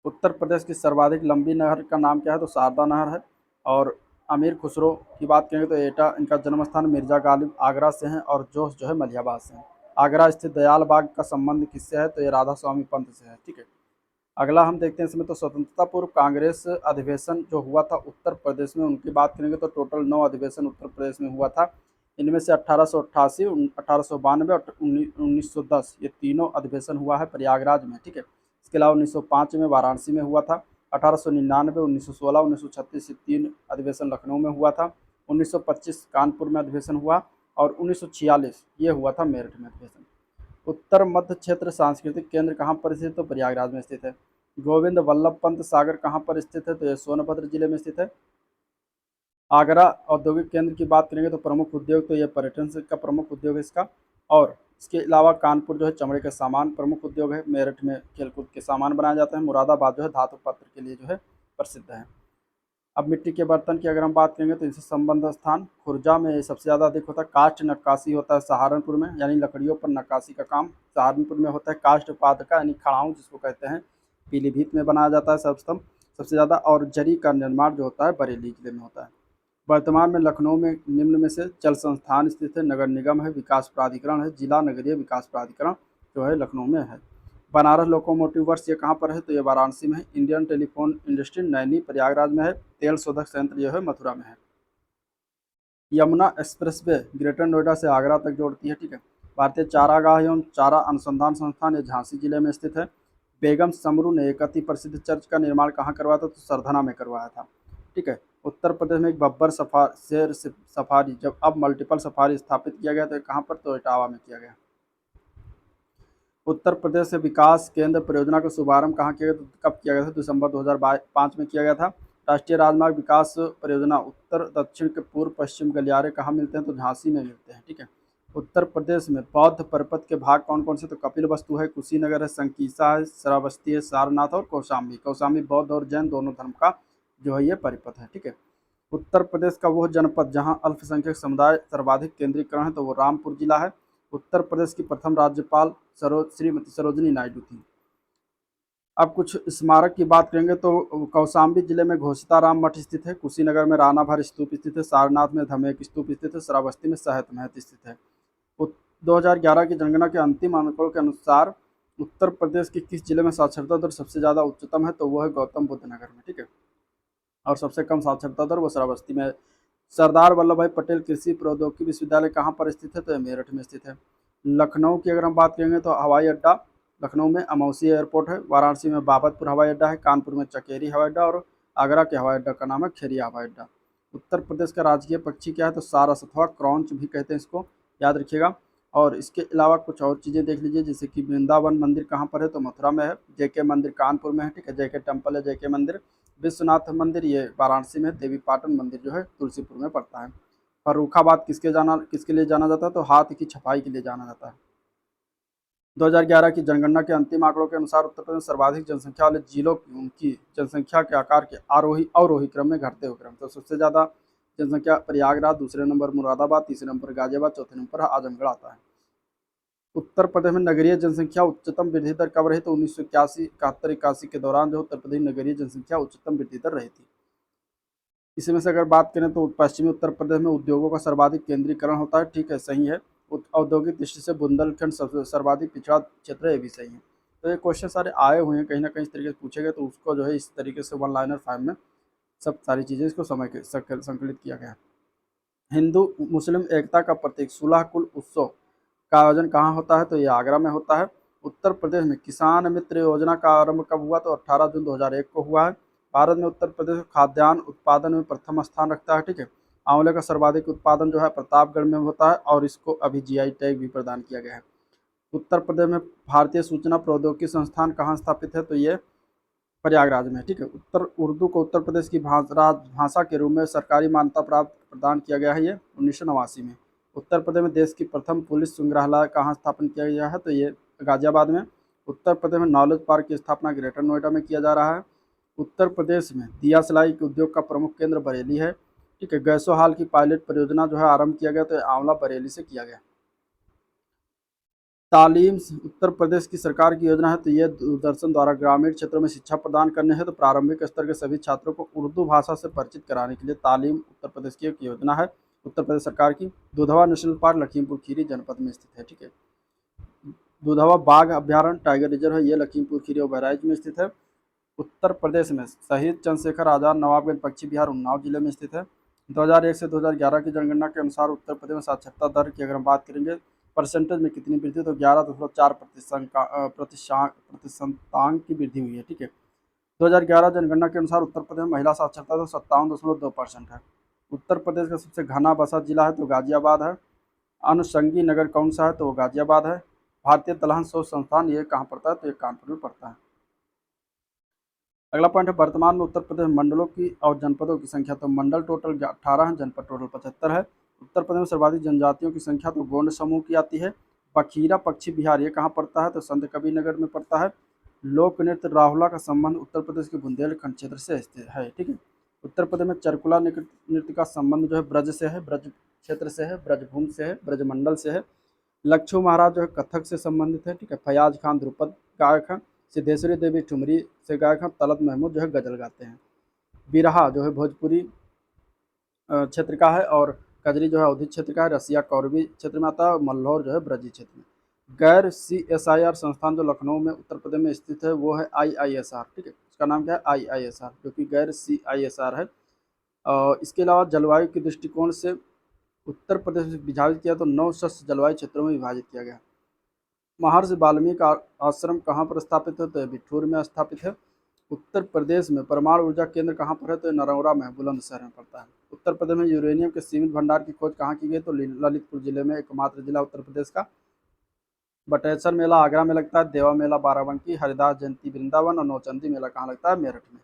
[SPEAKER 1] उत्तर प्रदेश की सर्वाधिक लंबी नहर का नाम क्या है, तो शारदा नहर है। और अमीर खुसरो की बात करेंगे तो एटा इनका जन्म स्थान मिर्जा गालिब आगरा से हैं और जोश जो है मलिहाबाद से हैं। आगरा स्थित दयाल बाग का संबंध किससे है, तो ये राधा स्वामी पंत से है। ठीक है, अगला हम देखते हैं इसमें, तो स्वतंत्रता पूर्व कांग्रेस अधिवेशन जो हुआ था उत्तर प्रदेश में उनकी बात करेंगे तो टोटल 9 अधिवेशन उत्तर प्रदेश में हुआ था। इनमें से 1888, 1892 और 1910 ये तीनों अधिवेशन हुआ है प्रयागराज में। ठीक है, इसके अलावा 1905 में वाराणसी में हुआ था। 1899, 1916, 1936 ये 3 अधिवेशन लखनऊ में हुआ था। 1925 कानपुर में अधिवेशन हुआ और 1946 ये हुआ था मेरठ में अधिवेशन। उत्तर मध्य क्षेत्र सांस्कृतिक केंद्र कहाँ पर स्थित है, तो प्रयागराज में स्थित है। गोविंद वल्लभ पंत सागर कहाँ पर स्थित है, तो यह सोनभद्र जिले में स्थित है। आगरा औद्योगिक केंद्र की बात करेंगे तो प्रमुख उद्योग, तो यह पर्यटन का प्रमुख उद्योग है इसका। और इसके अलावा कानपुर जो है चमड़े के सामान प्रमुख उद्योग है। मेरठ में खेलकूद के सामान बनाए जाते हैं। मुरादाबाद जो है धातु पत्र के लिए जो है प्रसिद्ध है। अब मिट्टी के बर्तन की अगर हम बात करेंगे तो इनसे संबंध स्थान खुर्जा में सबसे ज़्यादा अधिक होता है। काष्ठ नक्काशी होता है सहारनपुर में, यानी लकड़ियों पर नक्काशी का काम सहारनपुर में होता है। काष्ठ पादका यानी खड़ाऊँ जिसको कहते हैं पीलीभीत में बनाया जाता है सबसे ज़्यादा। और जरी का निर्माण जो होता है बरेली जिले में होता है। वर्तमान में लखनऊ में निम्न में से जल संस्थान स्थित है। नगर निगम है, विकास प्राधिकरण है, जिला नगरीय विकास प्राधिकरण जो है लखनऊ में है। बनारस लोकोमोटिव वर्क्स ये कहाँ पर है, तो ये वाराणसी में है। Indian telephone industry Naini Prayagraj में है। तेल शोधक संयंत्र जो है मथुरा में है। यमुना एक्सप्रेसवे ग्रेटर नोएडा से आगरा तक जोड़ती है। ठीक है, भारतीय चारागाह एवं चारा अनुसंधान संस्थान ये झांसी जिले में स्थित है। बेगम समरू ने एक अति प्रसिद्ध चर्च का निर्माण कहाँ करवाया था, तो सरधना में करवाया था। ठीक है, उत्तर प्रदेश में एक बब्बर शेर सफारी जब अब मल्टीपल सफारी स्थापित किया गया तो कहाँ पर, तो इटावा में किया गया। उत्तर प्रदेश से विकास केंद्र परियोजना का शुभारंभ कहाँ किया गया, तो कब किया गया था, दिसंबर 2005 में किया गया था। राष्ट्रीय राजमार्ग विकास परियोजना उत्तर दक्षिण के पूर्व पश्चिम गलियारे कहाँ मिलते हैं? तो झांसी में मिलते हैं, ठीक है। उत्तर प्रदेश में बौद्ध पर्वत के भाग कौन कौन से? तो कपिल वस्तु है, कुशीनगर है, संकीसा है, श्रावस्ती है, सारनाथ और कौशाम्बी। कौशाम्बी बौद्ध और जैन दोनों धर्म का जो है ये परिपथ है, ठीक है। उत्तर प्रदेश का वो जनपद जहां अल्पसंख्यक समुदाय सर्वाधिक केंद्रीकरण है तो वो रामपुर जिला है। उत्तर प्रदेश की प्रथम राज्यपाल श्रीमती सरोजिनी नायडू थी। अब कुछ स्मारक की बात करेंगे तो कौशाम्बी जिले में घोषिताराम मठ स्थित है, कुशीनगर में रानाभर स्तूप स्थित है, सारनाथ में धमेक स्तूप स्थित है, श्रावस्ती में सहत महत स्थित है। 2011 की जनगणना के अंतिम आंकड़ों के अनुसार उत्तर प्रदेश के किस जिले में साक्षरता दर सबसे ज़्यादा उच्चतम है? तो वो है गौतम बुद्ध नगर में, ठीक है। और सबसे कम साक्षरता दर वो श्रावस्ती में है। सरदार वल्लभ भाई पटेल कृषि प्रौद्योगिकी विश्वविद्यालय कहाँ पर स्थित है? तो ये मेरठ में स्थित है। लखनऊ की अगर हम बात करेंगे तो हवाई अड्डा लखनऊ में अमौसी एयरपोर्ट है, वाराणसी में बाबतपुर हवाई अड्डा है, कानपुर में चकेरी हवाई अड्डा और आगरा के हवाई अड्डा का नाम है खेरिया हवाई अड्डा। उत्तर प्रदेश का राजकीय पक्षी क्या है? तो सारस अथवा क्रॉन्च भी कहते हैं इसको, याद रखिएगा। और इसके अलावा कुछ और चीज़ें देख लीजिए, जैसे कि वृंदावन मंदिर कहाँ पर है? तो मथुरा में है। जेके मंदिर कानपुर में है, ठीक है। जेके टेम्पल है, जेके मंदिर। विश्वनाथ मंदिर ये वाराणसी में, देवी पाटन मंदिर जो है तुलसीपुर में पड़ता है। फर्रुखाबाद किसके लिए जाना जाता है? तो हाथ की छपाई के लिए जाना जाता है। 2011 की जनगणना के अंतिम आंकड़ों के अनुसार उत्तर प्रदेश में सर्वाधिक जनसंख्या वाले जिलों की उनकी जनसंख्या के आकार के आरोही अवरोही क्रम में घटते हुए क्रम। तो सबसे ज़्यादा जनसंख्या प्रयागराज, दूसरे नंबर मुरादाबाद, तीसरे नंबर गाजियाबाद, चौथे नंबर आजमगढ़ आता है। उत्तर प्रदेश में नगरीय जनसंख्या उच्चतम वृद्धि दर कब रही? तो 1981, 71, 81 के दौरान जो उत्तर प्रदेश नगरीय जनसंख्या उच्चतम वृद्धि दर रही थी। इसी में से अगर बात करें तो पश्चिमी उत्तर प्रदेश में उद्योगों का सर्वाधिक केंद्रीकरण होता है, ठीक है, सही है। औद्योगिक दृष्टि से बुंदेलखंड सबसे सर्वाधिक पिछड़ा क्षेत्र है, ये भी सही है। तो ये क्वेश्चन सारे आए हुए हैं, कहीं ना कहीं इस तरीके से पूछे गए, तो उसको जो है इस तरीके से वन लाइनर फाइव में सब सारी चीज़ें इसको समय के संकलित किया गया है। हिंदू मुस्लिम एकता का प्रतीक सुलह कुल उत्सव का आयोजन कहाँ होता है? तो ये आगरा में होता है। उत्तर प्रदेश में किसान मित्र योजना का आरंभ कब हुआ? तो 18 जून 2001 को हुआ है। भारत में उत्तर प्रदेश खाद्यान्न उत्पादन में प्रथम स्थान रखता है, ठीक है। आंवले का सर्वाधिक उत्पादन जो है प्रतापगढ़ में होता है और इसको अभी जीआई टैग भी प्रदान किया गया है। उत्तर प्रदेश में भारतीय सूचना प्रौद्योगिकी संस्थान कहाँ स्थापित है? तो ये प्रयागराज में, ठीक है। उर्दू को उत्तर प्रदेश की भाषा के रूप में सरकारी मान्यता प्राप्त प्रदान किया गया है, ये 1989 में। उत्तर प्रदेश में देश की प्रथम पुलिस संग्रहालय कहाँ स्थापन किया गया है? तो ये गाजियाबाद में। उत्तर प्रदेश में नॉलेज पार्क की स्थापना ग्रेटर नोएडा में किया जा रहा है। उत्तर प्रदेश में दिया सिलाई के उद्योग का प्रमुख केंद्र बरेली है, ठीक है। गैसो हाल की पायलट परियोजना जो है आरंभ किया गया, तो आंवला बरेली से किया गया। तालीम उत्तर प्रदेश की सरकार की योजना है, तो ये दूरदर्शन द्वारा ग्रामीण क्षेत्रों में शिक्षा प्रदान करने है। तो प्रारंभिक स्तर के सभी छात्रों को उर्दू भाषा से परिचित कराने के लिए तालीम उत्तर प्रदेश की एक योजना है, उत्तर प्रदेश सरकार की। दुधवा नेशनल पार्क लखीमपुर खीरी जनपद में स्थित है, ठीक है। दुधवा बाघ अभ्यारण्य टाइगर रिजर्व है, ये लखीमपुर खीरी और बहराइच में स्थित है। उत्तर प्रदेश में शहीद चंद्रशेखर आजाद नवाबगंज पश्चिम बिहार उन्नाव जिले में स्थित है। 2001 से 2011 की जनगणना के अनुसार उत्तर प्रदेश में साक्षरता दर की अगर हम बात करेंगे परसेंटेज में कितनी वृद्धि, तो 11.4% प्रतिशतांक की वृद्धि हुई है, ठीक है। 2011 जनगणना के अनुसार उत्तर प्रदेश में महिला साक्षरता दर 57.2% है। उत्तर प्रदेश का सबसे घना बसा जिला है तो गाजियाबाद है। अनुषंगी नगर कौन सा है? तो वो गाजियाबाद है। भारतीय दलहन शोध संस्थान ये कहाँ पड़ता है? तो ये कानपुर में पड़ता है। अगला पॉइंट है वर्तमान में उत्तर प्रदेश मंडलों की और जनपदों की संख्या। तो मंडल टोटल 18 है, जनपद टोटल 75 है। उत्तर प्रदेश में सर्वाधिक जनजातियों की संख्या तो गोंड समूह की आती है। बखीरा पश्चिम बिहार ये कहाँ पड़ता है? तो संत कबीर नगर में पड़ता है। लोक नृत्य राहुला का संबंध उत्तर प्रदेश के बुंदेलखंड क्षेत्र से स्थित है, ठीक है। उत्तर प्रदेश में चरकुला नृत्य का संबंध जो है ब्रज से है, ब्रज क्षेत्र से है, ब्रजभूमि से है, ब्रजमंडल से है। लक्ष्मू महाराज जो है कथक से संबंधित है, ठीक है। फयाज खान ध्रुपद गायक है। सिद्धेश्वरी देवी ठुमरी से गायक हैं। तलत महमूद जो है गजल गाते हैं। बिरहा जो है भोजपुरी क्षेत्र का है और कजरी जो है अवधी क्षेत्र का है। रसिया कौरवी क्षेत्र में आता है और मल्लौर जो है ब्रजी क्षेत्र में। गैर CSIR संस्थान जो लखनऊ में उत्तर प्रदेश में स्थित है वो है IISR, ठीक है। उसका नाम क्या है? IISR, जो कि गैर CISR है। इसके अलावा जलवायु के दृष्टिकोण से उत्तर प्रदेश में विभाजित किया तो 9 शस्य जलवायु क्षेत्रों में विभाजित किया गया। महर्षि वाल्मीकि आश्रम कहाँ पर स्थापित है? तो बिठूर में स्थापित है। उत्तर प्रदेश में परमाणु ऊर्जा केंद्र कहाँ पर है? तो नरौरा में, बुलंदशहर में पड़ता है। उत्तर प्रदेश में यूरेनियम के सीमित भंडार की खोज कहाँ की गई? तो ललितपुर जिले में, एकमात्र जिला उत्तर प्रदेश का। बटेश्वर मेला आगरा में लगता है। देवा मेला बाराबंकी, हरिदास जयंती वृंदावन और नौचंदी मेला कहाँ लगता है? मेरठ में।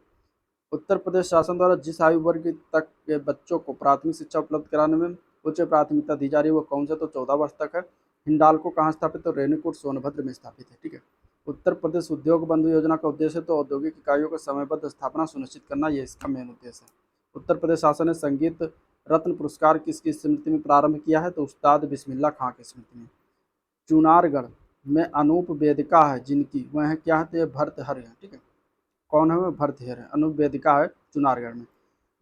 [SPEAKER 1] उत्तर प्रदेश शासन द्वारा जिस आयु वर्ग तक के बच्चों को प्राथमिक शिक्षा उपलब्ध कराने में उच्च प्राथमिकता दी जा रही है वो कौन सा, तो 14 वर्ष तक है। हिंडाल्को कहाँ स्थापित, तो रेणुकूट सोनभद्र में स्थापित है, ठीक है। उत्तर प्रदेश उद्योग बंधु योजना का उद्देश्य तो औद्योगिक इकाइयों का समयबद्ध स्थापना सुनिश्चित करना, ये इसका मेन उद्देश्य है। उत्तर प्रदेश शासन ने संगीत रत्न पुरस्कार किसकी स्मृति में प्रारंभ किया है, तो उस्ताद बिस्मिल्लाह खां की स्मृति में। चुनारगढ़ में अनूप वेदिका है जिनकी, वह है क्या है, तो ये भर्तृहरि है, ठीक है। कौन है, वह भर्तृहरि है, अनूप वेदिका है चुनारगढ़ में।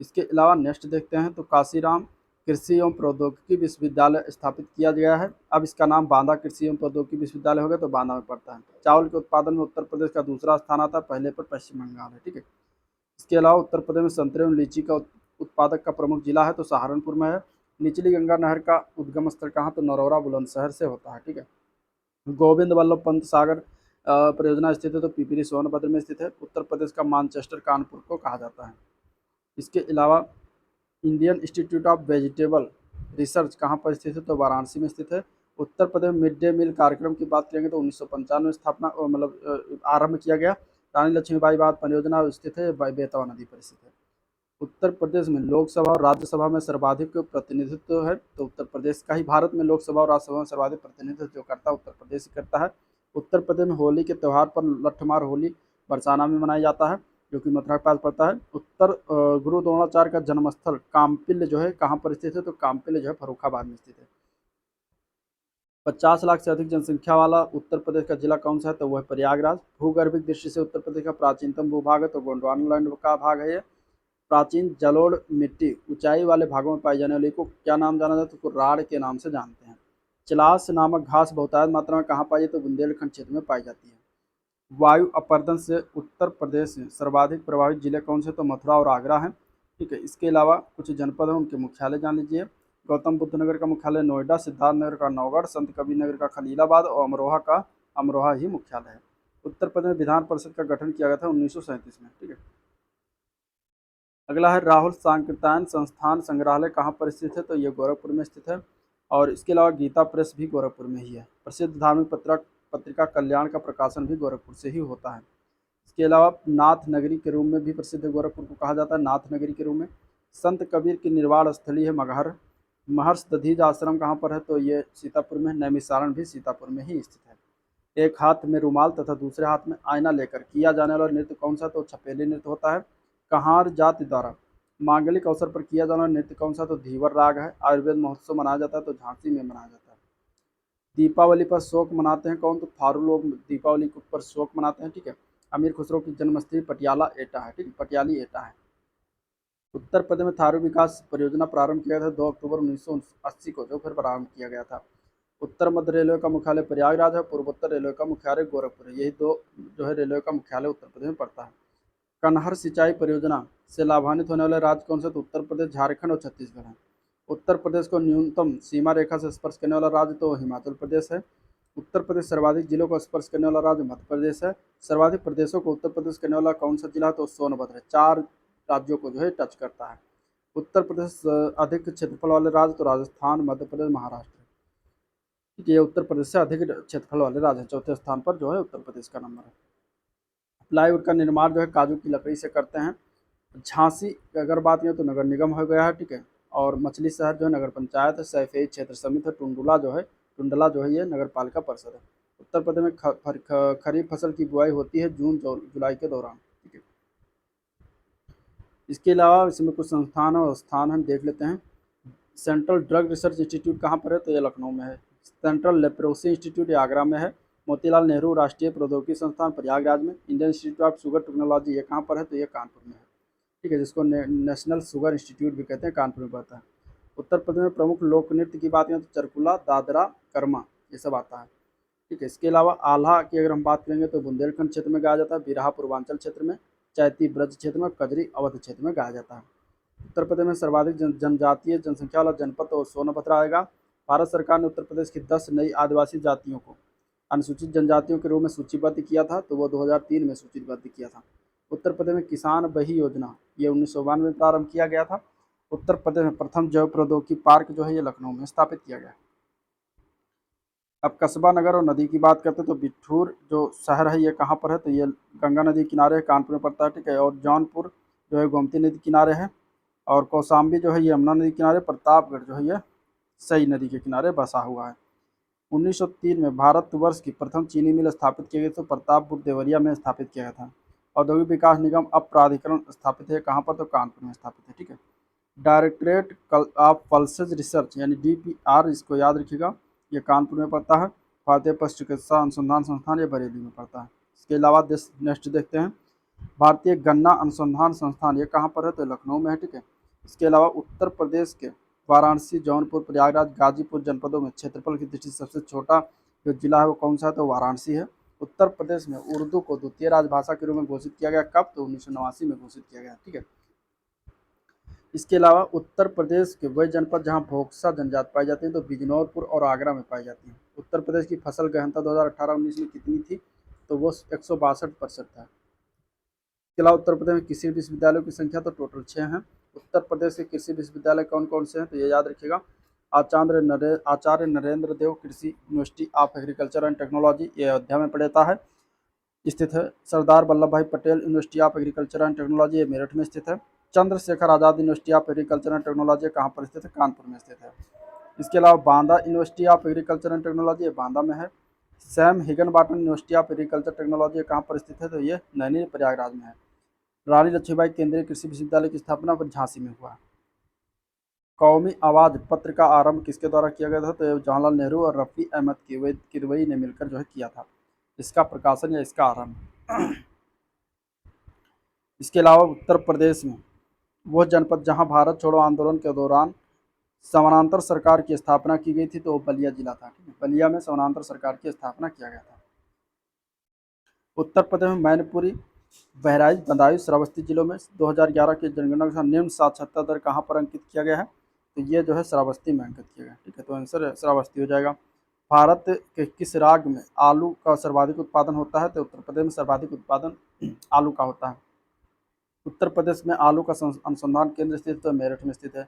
[SPEAKER 1] इसके अलावा नेक्स्ट देखते हैं तो काशीराम कृषि एवं प्रौद्योगिकी विश्वविद्यालय स्थापित किया गया है। अब इसका नाम बांदा कृषि एवं प्रौद्योगिकी विश्वविद्यालय हो गया, तो बांदा में पड़ता है। चावल के उत्पादन में उत्तर प्रदेश का दूसरा स्थान आता है, पहले पर पश्चिम बंगाल है, ठीक है। इसके अलावा उत्तर प्रदेश में संतरे एवं लीची का उत्पादक का प्रमुख जिला है, तो सहारनपुर में है। निचली गंगा नहर का उद्गम स्थल कहाँ, तो नरौरा बुलंदशहर से होता है, ठीक है। गोविंद वल्लभ पंत सागर परियोजना स्थित है, तो पिपरी सोनभद्र में स्थित है। उत्तर प्रदेश का मानचेस्टर कानपुर को कहा जाता है। इसके अलावा Indian institute of vegetable research कहाँ पर स्थित है, तो वाराणसी में स्थित है। उत्तर प्रदेश में मिड डे मील कार्यक्रम की बात करेंगे तो 1995 में स्थापना मतलब आरंभ किया गया। रानी लक्ष्मीबाई बाग परियोजना स्थित है, बेतवा नदी पर स्थित है। उत्तर प्रदेश में लोकसभा और राज्यसभा में सर्वाधिक प्रतिनिधित्व है, तो उत्तर प्रदेश का ही भारत में लोकसभा और राज्यसभा में सर्वाधिक प्रतिनिधित्व जो करता है उत्तर प्रदेश ही करता है। उत्तर प्रदेश में होली के त्यौहार पर लठमार होली बरसाना में मनाया जाता है, जो कि मथुरा के पास पड़ता है। उत्तर गुरु द्रोणाचार्य का जन्मस्थल काम्पिल्य जो है कहाँ पर स्थित है, तो काम्पिल्य जो है फर्रुखाबाद में स्थित है। 50 लाख से अधिक जनसंख्या वाला उत्तर प्रदेश का जिला कौन सा है, तो वह प्रयागराज। भूगर्भिक दृष्टि से उत्तर प्रदेश का प्राचीनतम भूभाग है, तो गोंडवाना लैंड का भाग है ये। प्राचीन जलोढ़ मिट्टी ऊंचाई वाले भागों में पाई जाने वाली को क्या नाम जाना जाता है, तो राढ़ के नाम से जानते हैं। चिलास नामक घास बहुतायत मात्रा में कहाँ पाई है, तो बुंदेलखंड क्षेत्र में पाई जाती है। वायु अपरदन से उत्तर प्रदेश में सर्वाधिक प्रभावित जिले कौन से, तो मथुरा और आगरा हैं, ठीक है। इसके अलावा कुछ जनपद हैं उनके मुख्यालय जान लीजिए। गौतम बुद्ध नगर का मुख्यालय नोएडा, सिद्धार्थ नगर का नौगढ़, संत कबीर नगर का खलीलाबाद और अमरोहा का अमरोहा ही मुख्यालय है। उत्तर प्रदेश में विधान परिषद का गठन किया गया था 1937 में, ठीक है। अगला है राहुल सांकृत्यायन संस्थान संग्रहालय कहाँ पर स्थित है, तो ये गोरखपुर में स्थित है। और इसके अलावा गीता प्रेस भी गोरखपुर में ही है। प्रसिद्ध धार्मिक पत्रिका कल्याण का प्रकाशन भी गोरखपुर से ही होता है। इसके अलावा नाथ नगरी के रूप में भी प्रसिद्ध है, गोरखपुर को कहा जाता है नाथ नगरी के रूप में। संत कबीर की निर्वाण स्थली है मगहर। महर्षि दधीच आश्रम कहाँ पर है, तो ये सीतापुर में। नैमिषारण भी सीतापुर में ही स्थित है। एक हाथ में रुमाल तथा दूसरे हाथ में आईना लेकर किया जाने वाला नृत्य कौन सा, तो छपेली नृत्य होता है। कहार जाति द्वारा मांगलिक अवसर पर किया जाने वाला नृत्य कौन सा, तो धीवर राग है। आयुर्वेद महोत्सव मनाया जाता है, तो झांसी में मनाया जाता है। दीपावली पर शोक मनाते हैं कौन, तो थारू लोग दीपावली के ऊपर शोक मनाते हैं, ठीक है। अमीर खुसरो की जन्मस्थली पटियाला एटा है, ठीक है, पटियाली एटा है। उत्तर प्रदेश में थारू विकास परियोजना प्रारंभ किया था 2 अक्टूबर 1980 को, जो फिर प्रारंभ किया गया था। उत्तर मध्य रेलवे का मुख्यालय प्रयागराज है, पूर्वोत्तर रेलवे का मुख्यालय गोरखपुर है। यही दो जो है रेलवे का मुख्यालय उत्तर प्रदेश में पड़ता है। कनहर सिंचाई परियोजना से लाभान्वित होने वाले राज्य कौन से, तो उत्तर प्रदेश, झारखंड और छत्तीसगढ़ है। उत्तर प्रदेश को न्यूनतम सीमा रेखा से स्पर्श करने वाला राज्य तो हिमाचल प्रदेश है। उत्तर प्रदेश सर्वाधिक जिलों को स्पर्श करने वाला राज्य मध्य प्रदेश है। सर्वाधिक प्रदेशों को उत्तर प्रदेश करने वाला कौन सा जिला, तो सोनभद्र है। 4 राज्यों को जो है टच करता है। उत्तर प्रदेश अधिक क्षेत्रफल वाले राज्य तो राजस्थान, मध्य प्रदेश, महाराष्ट्र। ठीक है, ये उत्तर प्रदेश से अधिक क्षेत्रफल वाले राज्य हैं। चौथे स्थान पर जो है उत्तर प्रदेश का नंबर है। प्लाईवुड का निर्माण जो है काजू की लकड़ी से करते हैं। झांसी की अगर बात करें तो नगर निगम हो गया है, ठीक है। और मछली शहर जो है नगर पंचायत है। सैफई क्षेत्र समिति है। टुंडला जो है ये नगर पालिका परिषद है। उत्तर प्रदेश में खरीफ फसल की बुआई होती है जून जुलाई के दौरान, ठीक है। इसके अलावा इसमें कुछ संस्थान और स्थान हम देख लेते हैं। सेंट्रल ड्रग रिसर्च इंस्टीट्यूट कहाँ पर है, तो ये लखनऊ में है। सेंट्रल लेप्रोसी इंस्टीट्यूट ये आगरा में है। मोतीलाल नेहरू राष्ट्रीय प्रौद्योगिकी संस्थान प्रयागराज में। Indian institute of sugar technology ये कहाँ पर है, तो ये कानपुर में है, ठीक है, जिसको नेशनल शुगर इंस्टीट्यूट भी कहते हैं, कानपुर में पड़ता है। उत्तर प्रदेश में प्रमुख लोक नृत्य की बात करें तो चरकुला, दादरा, कर्मा ये सब आता है, ठीक है। इसके अलावा आल्हा की अगर हम बात करेंगे तो बुंदेलखंड क्षेत्र में गाया जाता है। बिरहा पूर्वांचल क्षेत्र में, चैती ब्रज क्षेत्र में, कजरी अवध क्षेत्र में गाया जाता है। उत्तर प्रदेश में सर्वाधिक जनजातीय जनसंख्या वाला जनपद तो सोनभद्र आएगा। भारत सरकार ने उत्तर प्रदेश की 10 नई आदिवासी जातियों को अनुसूचित जनजातियों के रूप में सूचीबद्ध किया था, तो वो 2003 में सूचीबद्ध किया था। उत्तर प्रदेश में किसान बही योजना ये 1992 में प्रारंभ किया गया था। उत्तर प्रदेश में प्रथम जैव प्रौद्योगिकी पार्क जो है ये लखनऊ में स्थापित किया गया। अब कस्बा, नगर और नदी की बात करते हैं तो बिठूर जो शहर है ये कहाँ पर है, तो ये गंगा नदी किनारे कानपुर में पड़ता है, ठीक है। और जौनपुर जो है गोमती नदी किनारे है, और कौशाम्बी जो है ये यमुना नदी किनारे, प्रतापगढ़ जो है ये सई नदी के किनारे बसा हुआ है। 1903 में भारतवर्ष की प्रथम चीनी मिल स्थापित की गई तो प्रतापपुर देवरिया में स्थापित किया गया था। औद्योगिक विकास निगम अब प्राधिकरण स्थापित है कहाँ पर, तो कानपुर में स्थापित है। ठीक है। डायरेक्टरेट ऑफ पल्सेज रिसर्च यानी DPR, इसको याद रखिएगा, ये कानपुर में पड़ता है। भारतीय पशु चिकित्सा अनुसंधान संस्थान ये बरेली में पड़ता है। इसके अलावा नेक्स्ट देखते हैं, भारतीय गन्ना अनुसंधान संस्थान ये कहाँ पर है, तो लखनऊ में है। ठीक है। इसके अलावा उत्तर प्रदेश के वाराणसी, जौनपुर, प्रयागराज, गाजीपुर जनपदों में क्षेत्रफल की दृष्टि से सबसे छोटा जो जिला है वो कौन सा है, तो वाराणसी है। उत्तर प्रदेश में उर्दू को द्वितीय राजभाषा के रूप में घोषित किया गया कब, तो 1989 में घोषित किया गया। ठीक है। इसके अलावा उत्तर प्रदेश के वह जनपद जहां भोक्सा जनजाति पाई जाती है तो बिजनौरपुर और आगरा में पाई जाती है। उत्तर प्रदेश की फसल गहनता 2018-19 में कितनी थी, तो वो 162% था। इसके अलावा उत्तर प्रदेश में कृषि विश्वविद्यालयों की संख्या तो टोटल 6 हैं। उत्तर प्रदेश के कृषि विश्वविद्यालय कौन कौन से हैं, तो ये याद रखिएगा, आचार्य नरेंद्र देव कृषि university of agriculture and technology ये अयोध्या में पड़ता है, स्थित है। Sardar Vallabhbhai Patel university of agriculture and technology ये मेरठ में स्थित है। Chandrashekhar Azad university of agriculture and technology कहाँ पर स्थित है, कानपुर में स्थित है। इसके अलावा Banda university of agriculture and technology ये बांदा में है। Sam Higginbottom university of agriculture technology कहाँ पर स्थित है, तो ये नैनी प्रयागराज में है। रानी लक्ष्मीबाई केंद्रीय कृषि विश्वविद्यालय की स्थापना पर झांसी में हुआ। कौमी आवाज़ पत्र का आरंभ किसके द्वारा किया गया था, तो जवाहरलाल नेहरू और रफ़ी अहमद किदवई ने मिलकर जो है किया था इसका प्रकाशन या इसका आरंभ। इसके अलावा उत्तर प्रदेश में वह जनपद जहां भारत छोड़ो आंदोलन के दौरान समानांतर सरकार की स्थापना की गई थी तो वो बलिया जिला था। ठीक है। बलिया में समानांतर सरकार की स्थापना किया गया था। उत्तर प्रदेश में मैनपुरी, बहराइच, बदायूं, श्रावस्ती जिलों में 2011 की जनगणना के अनुसार निम्न साक्षरता दर कहाँ पर अंकित किया गया है, तो ये जो है श्रावस्ती में अंकित किया गया। ठीक है। तो आंसर श्रावस्ती हो जाएगा। भारत के किस राज्य में आलू का सर्वाधिक उत्पादन होता है, तो उत्तर प्रदेश में सर्वाधिक उत्पादन आलू का होता है। उत्तर प्रदेश में आलू का अनुसंधान केंद्र स्थित तो मेरठ में स्थित है।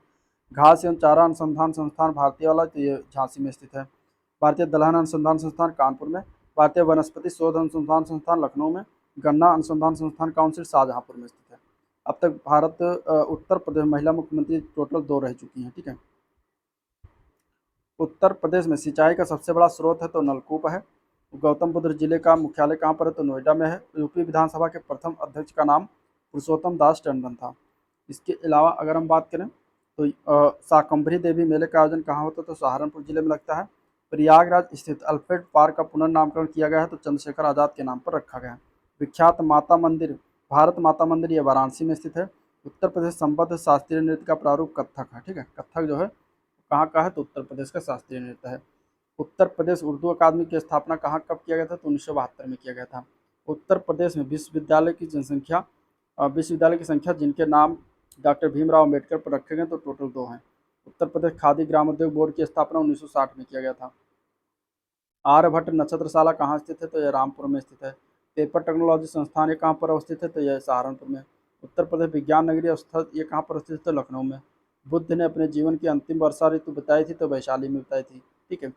[SPEAKER 1] घास एवं चारा अनुसंधान संस्थान भारतीय वाला तो ये झांसी में स्थित है। भारतीय दलहन अनुसंधान संस्थान कानपुर में। भारतीय वनस्पति शोध अनुसंधान संस्थान लखनऊ में। गन्ना अनुसंधान संस्थान काउंसिल शाहजहांपुर में स्थित है। अब तक उत्तर प्रदेश महिला मुख्यमंत्री टोटल 2 रह चुकी हैं। ठीक है। उत्तर प्रदेश में सिंचाई का सबसे बड़ा स्रोत है तो नलकूप है। गौतम बुद्ध जिले का मुख्यालय कहाँ पर है, तो नोएडा में है। यूपी विधानसभा के प्रथम अध्यक्ष का नाम पुरुषोत्तम दास टंडन था। इसके अलावा अगर हम बात करें तो शाकंभरी देवी मेले का आयोजन कहाँ होता है, तो सहारनपुर जिले में लगता है। प्रयागराज स्थित अल्फ्रेड पार्क का पुनर्नामकरण किया गया है तो चंद्रशेखर आज़ाद के नाम पर रखा गया है। विख्यात माता मंदिर, भारत माता मंदिर ये वाराणसी में स्थित है। उत्तर प्रदेश संबद्ध शास्त्रीय नृत्य का प्रारूप कथक है। ठीक है। कथक जो है कहाँ का है, तो उत्तर प्रदेश का शास्त्रीय नृत्य है। उत्तर प्रदेश उर्दू अकादमी की स्थापना कहाँ कब किया गया था, तो 1972 में किया गया था। उत्तर प्रदेश में विश्वविद्यालय की संख्या जिनके नाम डॉक्टर भीमराव अम्बेडकर पर रखे गए तो टोटल 2 हैं। उत्तर प्रदेश खादी ग्रामोद्योग बोर्ड की स्थापना 1960 में किया गया था। आर्यभट्ट नक्षत्रशाला कहाँ स्थित है, तो यह रामपुर में स्थित है। पेपर टेक्नोलॉजी संस्थान ये कहाँ पर अवस्थित है, तो यह सहारनपुर में। उत्तर प्रदेश विज्ञान नगरी अवस्थित ये कहाँ पर स्थित है, तो लखनऊ में। बुद्ध ने अपने जीवन की अंतिम वर्षा ऋतु बताई थी तो वैशाली में बताई थी। ठीक है।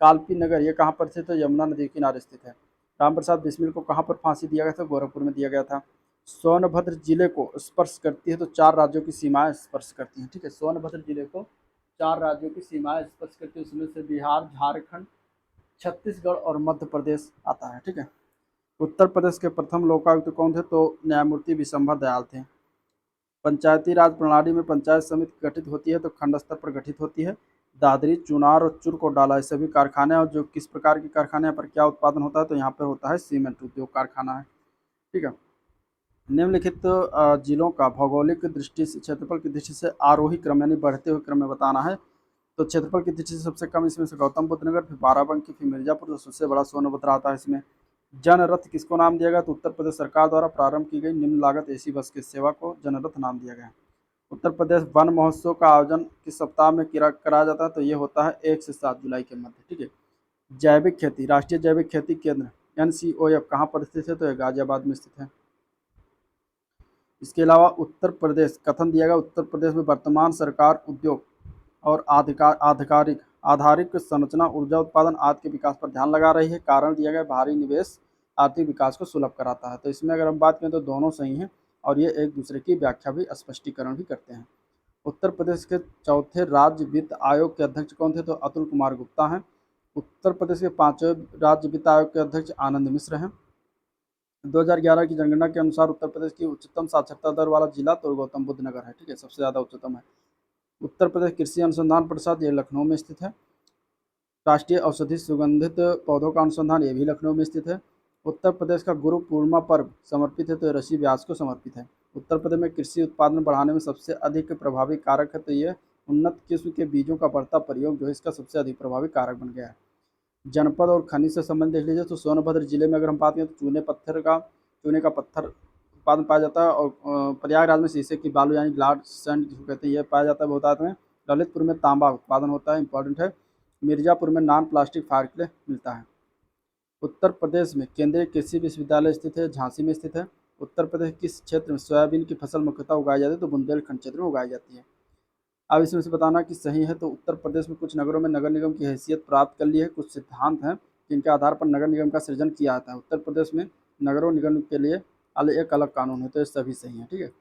[SPEAKER 1] कालपी नगर ये कहाँ पर स्थित है, यमुना नदी के किनारे स्थित है। राम प्रसाद बिस्मिल को कहाँ पर फांसी दिया गया था, गोरखपुर में दिया गया था। सोनभद्र जिले को स्पर्श करती है तो 4 राज्यों की सीमाएं स्पर्श करती हैं। ठीक है। सोनभद्र जिले को 4 राज्यों की सीमाएं स्पर्श करती है, उसमें से बिहार, झारखंड, छत्तीसगढ़ और मध्य प्रदेश आता है। ठीक है। उत्तर प्रदेश के प्रथम लोकायुक्त कौन थे, तो न्यायमूर्ति विशंभर दयाल थे। पंचायती राज प्रणाली में पंचायत समिति गठित होती है तो खंड स्तर पर गठित होती है। दादरी, चुनार और चूर को डाला, सभी कारखाने और जो किस प्रकार के कारखाने पर क्या उत्पादन होता है, तो यहाँ पर होता है सीमेंट उद्योग कारखाना है। ठीक है। निम्नलिखित जिलों का भौगोलिक दृष्टि से, क्षेत्रफल की दृष्टि से आरोही क्रम यानी बढ़ते हुए क्रम में बताना है। तो क्षेत्रफल की दृष्टि से सबसे कम इसमें से गौतम बुद्ध नगर, फिर बाराबंकी, फिर मिर्जापुर, तो सबसे बड़ा सोनभद्र आता है इसमें। जनरथ किसको नाम दिया गया, तो उत्तर प्रदेश सरकार द्वारा प्रारंभ की गई निम्न लागत एसी बस की सेवा को जनरथ नाम दिया गया। उत्तर प्रदेश वन महोत्सव का आयोजन किस सप्ताह में कराया जाता है, तो ये होता है 1 से 7 जुलाई के मध्य। ठीक है। जैविक खेती, राष्ट्रीय जैविक खेती केंद्र NCOF कहाँ पर स्थित है, तो ये गाजियाबाद में स्थित है। इसके अलावा उत्तर प्रदेश कथन दिया गया, उत्तर प्रदेश में वर्तमान सरकार उद्योग और आधारिक संरचना, ऊर्जा उत्पादन आदि के विकास पर ध्यान लगा रही है। कारण दिया गया भारी निवेश आर्थिक विकास को सुलभ कराता है। तो इसमें अगर हम बात करें तो दोनों सही हैं और ये एक दूसरे की व्याख्या भी स्पष्टीकरण भी करते हैं। उत्तर प्रदेश के चौथे राज्य वित्त आयोग के अध्यक्ष कौन थे? तो अतुल कुमार गुप्ता हैं। उत्तर प्रदेश के पांचवें राज्य वित्त आयोग के अध्यक्ष आनंद मिश्र हैं। 2011 की जनगणना के अनुसार उत्तर प्रदेश की उच्चतम साक्षरता दर वाला जिला तो गौतम बुद्ध नगर है, ठीक है, सबसे ज़्यादा उच्चतम है। उत्तर प्रदेश कृषि अनुसंधान परिषद ये लखनऊ में स्थित है। राष्ट्रीय औषधि सुगंधित पौधों का अनुसंधान ये भी लखनऊ में स्थित है। उत्तर प्रदेश का गुरु पूर्णिमा पर्व समर्पित है तो ये ऋषि व्यास को समर्पित है। उत्तर प्रदेश में कृषि उत्पादन बढ़ाने में सबसे अधिक प्रभावी कारक है तो ये उन्नत किस्म के बीजों का बढ़ता प्रयोग जो है इसका सबसे अधिक प्रभावी कारक बन गया है। जनपद और खनिज से संबंधित देख लीजिए तो सोनभद्र जिले में अगर हम बात करें तो चूने का पत्थर उत्पादन पाया जाता है। और प्रयागराज में शीशे की बालू यानी ग्लास सैंड जिसको कहते हैं यह पाया जाता है बहुतायत में। ललितपुर में तांबा उत्पादन होता है, इंपॉर्टेंट है। मिर्जापुर में नॉन प्लास्टिक फायर के लिए मिलता है। उत्तर प्रदेश में केंद्रीय कृषि विश्वविद्यालय स्थित है, झांसी में स्थित है। उत्तर प्रदेश किस क्षेत्र में सोयाबीन की फसल मुख्यतः उगाई जाती है? तो बुंदेलखंड क्षेत्र में उगाई जाती है। अब इसमें से बताना कि सही है। तो उत्तर प्रदेश में कुछ नगरों में नगर निगम की हैसियत प्राप्त कर ली है। कुछ सिद्धांत हैं जिनके आधार पर नगर निगम का सृजन किया जाता है। उत्तर प्रदेश में नगरों निगम के लिए एक अलग कानून है तो ये सभी सही है, ठीक है।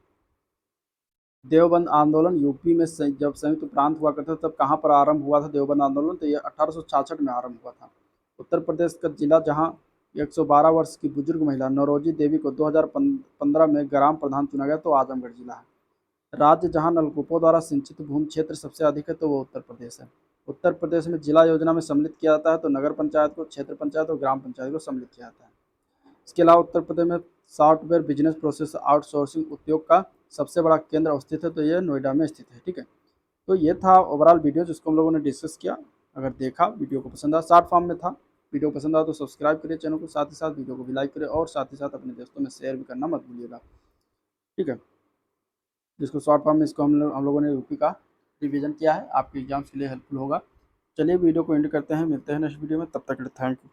[SPEAKER 1] देवबंद आंदोलन यूपी में जब संयुक्त प्रांत हुआ करता था तब कहाँ पर आरंभ हुआ था देवबंद आंदोलन? तो ये 1866 में आरंभ हुआ था। उत्तर प्रदेश का जिला जहाँ 112 वर्ष की बुजुर्ग महिला नौरोजी देवी को 2015 में ग्राम प्रधान चुना गया तो आजमगढ़ जिला है। राज्य जहां नलकूपों द्वारा सिंचित भूमि क्षेत्र सबसे अधिक है तो वो उत्तर प्रदेश है। उत्तर प्रदेश में जिला योजना में सम्मिलित किया जाता है तो नगर पंचायत को, क्षेत्र पंचायत और ग्राम पंचायत को सम्मिलित किया जाता है। इसके अलावा उत्तर प्रदेश में सॉफ्टवेयर बिजनेस प्रोसेस आउटसोर्सिंग उद्योग का सबसे बड़ा केंद्र स्थित है तो ये नोएडा में स्थित है, ठीक है। तो ये था ओवरऑल वीडियो जिसको हम लोगों ने डिस्कस किया। अगर देखा वीडियो को पसंद आया, शॉर्ट फॉर्म में था, वीडियो पसंद आया तो सब्सक्राइब करिए चैनल को, साथ ही साथ वीडियो को भी लाइक करिए और साथ ही साथ अपने दोस्तों में शेयर भी करना मत भूलिएगा, ठीक है। जिसको शॉर्ट फॉर्म में इसको हम लोगों ने यूपी का रिवीजन किया है, आपके एग्जाम्स के लिए हेल्पफुल होगा। चलिए वीडियो को एंड करते हैं, मिलते हैं नेक्स्ट वीडियो में, तब तक के लिए थैंक यू।